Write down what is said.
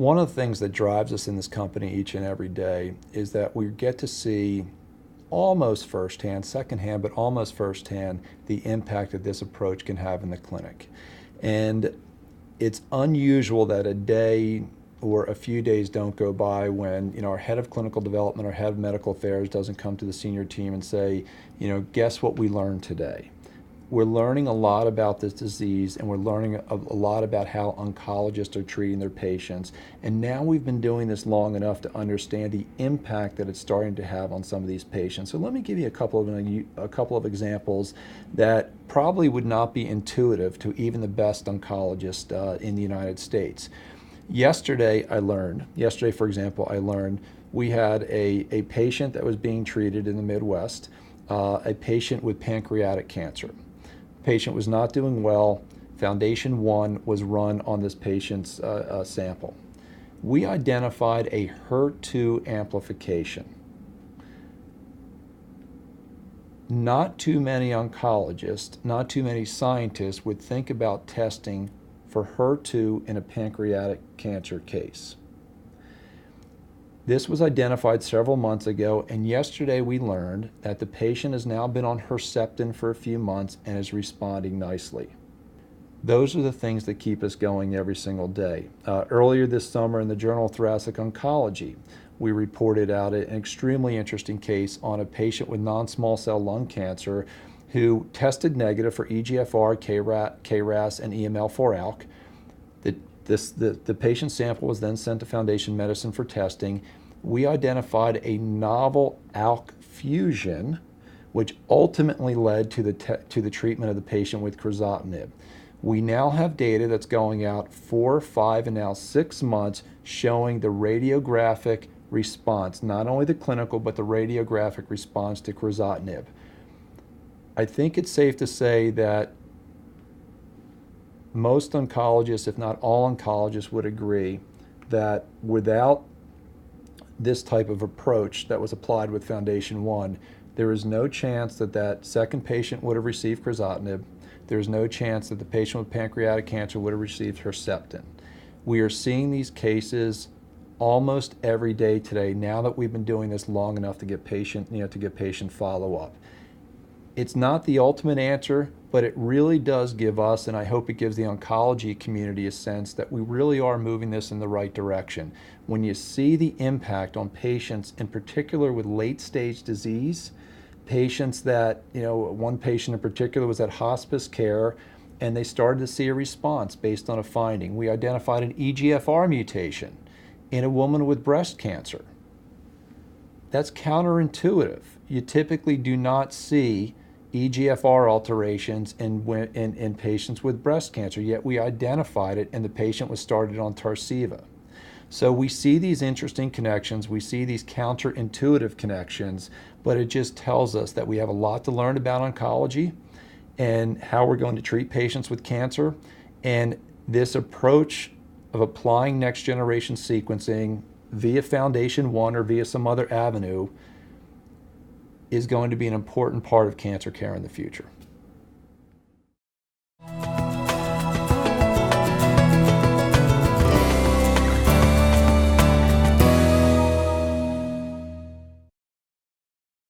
one of the things that drives us in this company each and every day is that we get to see almost firsthand, secondhand, but almost firsthand, the impact that this approach can have in the clinic. And it's unusual that a day or a few days don't go by when our head of clinical development or head of medical affairs doesn't come to the senior team and say, guess what we learned today? We're learning a lot about this disease, and we're learning a lot about how oncologists are treating their patients. And now we've been doing this long enough to understand the impact that it's starting to have on some of these patients. So let me give you a couple of examples that probably would not be intuitive to even the best oncologist in the United States. Yesterday, for example, I learned we had a patient that was being treated in the Midwest, a patient with pancreatic cancer. Patient was not doing well. Foundation 1 was run on this patient's sample. We identified a HER2 amplification. Not too many oncologists, not too many scientists would think about testing for HER2 in a pancreatic cancer case. This was identified several months ago, and yesterday we learned that the patient has now been on Herceptin for a few months and is responding nicely. Those are the things that keep us going every single day. Earlier this summer in the Journal of Thoracic Oncology, we reported out an extremely interesting case on a patient with non-small cell lung cancer who tested negative for EGFR, KRAS, and EML4-ALK. The patient sample was then sent to Foundation Medicine for testing. We identified a novel ALK fusion, which ultimately led to the treatment of the patient with crizotinib. We now have data that's going out 4, 5, and now 6 months showing the radiographic response, not only the clinical, but the radiographic response to crizotinib. I think it's safe to say that most oncologists, if not all oncologists, would agree that without this type of approach that was applied with Foundation 1, there is no chance that that second patient would have received crizotinib. There's no chance that the patient with pancreatic cancer would have received Herceptin. We are seeing these cases almost every day today, now that we've been doing this long enough to get patient follow-up. It's not the ultimate answer, but it really does give us, and I hope it gives the oncology community, a sense that we really are moving this in the right direction. When you see the impact on patients, in particular with late-stage disease, patients that, one patient in particular was at hospice care, and they started to see a response based on a finding. We identified an EGFR mutation in a woman with breast cancer. That's counterintuitive. You typically do not see EGFR alterations in patients with breast cancer, yet we identified it and the patient was started on Tarceva. So we see these interesting connections, we see these counterintuitive connections, but it just tells us that we have a lot to learn about oncology and how we're going to treat patients with cancer. And this approach of applying next generation sequencing via Foundation 1 or via some other avenue is going to be an important part of cancer care in the future.